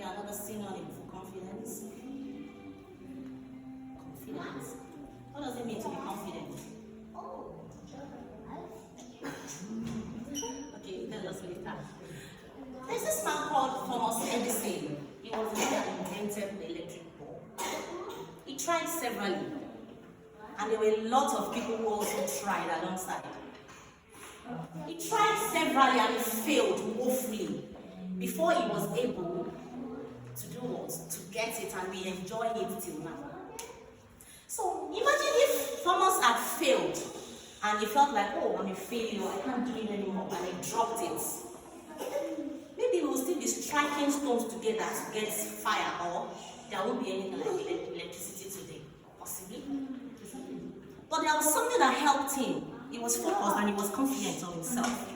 another synonym for confidence? Confidence. What does it mean to be confident? Okay, tell us later. There's this man called Thomas Edison. He was the one that invented the electric bulb. He tried severally, and there were a lot of people who also tried alongside. He tried severally and he failed woefully before he was able to do what? To get it, and we enjoy it till now. So imagine if Thomas had failed and he felt like, oh, I'm a failure, I can't do it anymore, and he dropped it. Maybe we will still be striking stones together to get fire, or there won't be anything like electricity today, possibly. But there was something that helped him. He was focused and he was confident of himself.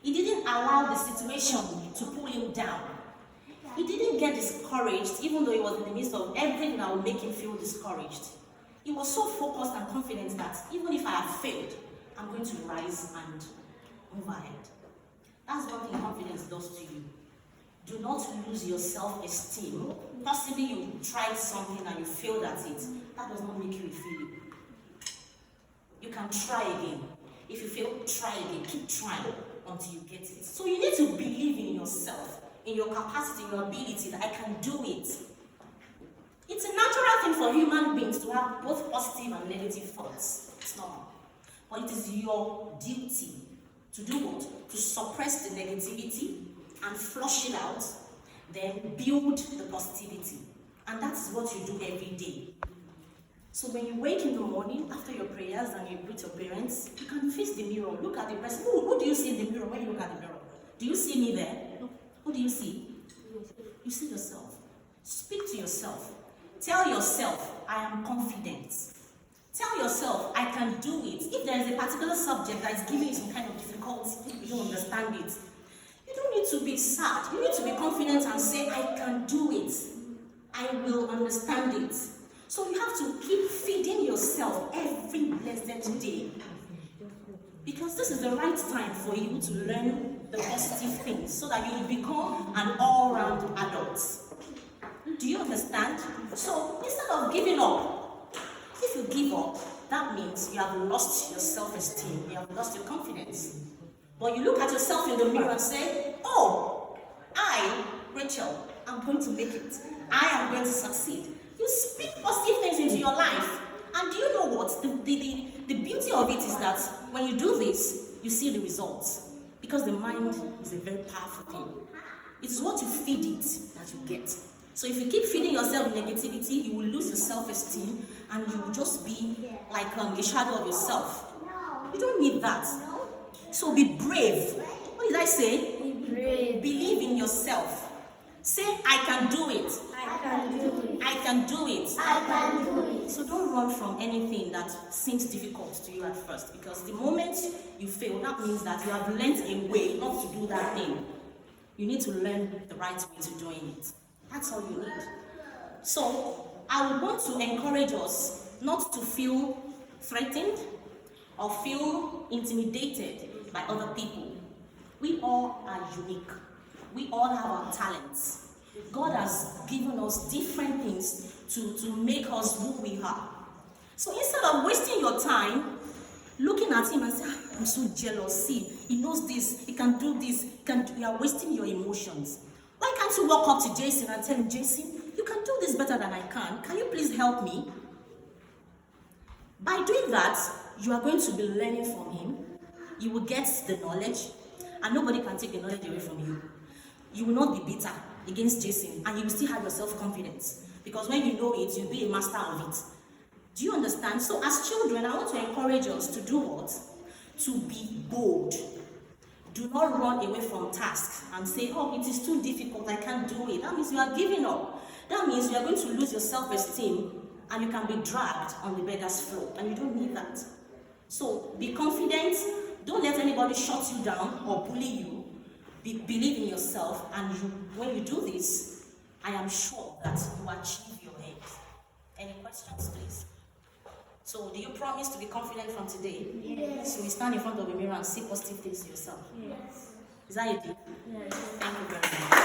He didn't allow the situation to pull him down. He didn't get discouraged, even though he was in the midst of everything that would make him feel discouraged. He was so focused and confident that even if I have failed, I'm going to rise and move ahead. That's one thing confidence does to you. Do not lose your self-esteem. Possibly you tried something and you failed at it. That does not make you a failure. You can try again. If you fail, try again. Keep trying until you get it. So you need to believe in yourself, in your capacity, in your ability, that I can do it. It's a natural thing for human beings to have both positive and negative thoughts. It's normal. But it is your duty to do what? To suppress the negativity and flush it out, then build the positivity. And that's what you do every day. So when you wake in the morning, after your prayers and you greet your parents, you can face the mirror. Look at the person. Who do you see in the mirror when you look at the mirror? Do you see me there? Who do you see? You see yourself. Speak to yourself. Tell yourself, I am confident. Tell yourself, I can do it. If there is a particular subject that is giving you some kind of difficulty, you don't understand it, you don't need to be sad. You need to be confident and say, I can do it. I will understand it. So you have to keep feeding yourself every blessed day. Because this is the right time for you to learn the positive things so that you will become an all-round adult. Do you understand? So instead of giving up, if you give up, that means you have lost your self-esteem, you have lost your confidence. But you look at yourself in the mirror and say, oh, I, Rachel, am going to make it. I am going to succeed. You speak positive things into your life. And do you know what? The beauty of it is that when you do this, you see the results. Because the mind is a very powerful thing. It is what you feed it that you get. So if you keep feeding yourself with negativity, you will lose your self-esteem and you will just be like a shadow of yourself. You don't need that. So be brave. What did I say? Be brave. Believe in yourself. Say, I can do it. I can do it. I can do it. I can do it. So don't run from anything that seems difficult to you at first, because the moment you fail, that means that you have learned a way not to do that thing. You need to learn the right way to doing it. That's all you need. So I would want to encourage us not to feel threatened or feel intimidated by other people. We all are unique. We all have our talents. God has given us different things to make us who we are. So instead of wasting your time looking at him and saying, I'm so jealous, see, he knows this, he can do this, you are wasting your emotions. Why can't you walk up to Jason and tell him, Jason, you can do this better than I can. Can you please help me? By doing that, you are going to be learning from him. You will get the knowledge, and nobody can take the knowledge away from you. You will not be bitter against Jason, and you will still have your self-confidence. Because when you know it, you'll be a master of it. Do you understand? So as children, I want to encourage us to do what? To be bold. Do not run away from tasks and say, oh, it is too difficult, I can't do it. That means you are giving up. That means you are going to lose your self-esteem and you can be dragged on the beggar's floor, and you don't need that. So be confident. Don't let anybody shut you down or bully you. Believe in yourself, and when you do this, I am sure that you achieve your aims. Any questions, please? So, do you promise to be confident from today? Yes. So, we stand in front of the mirror and say positive things to yourself? Yes. Is that it? Yes. Thank you very much.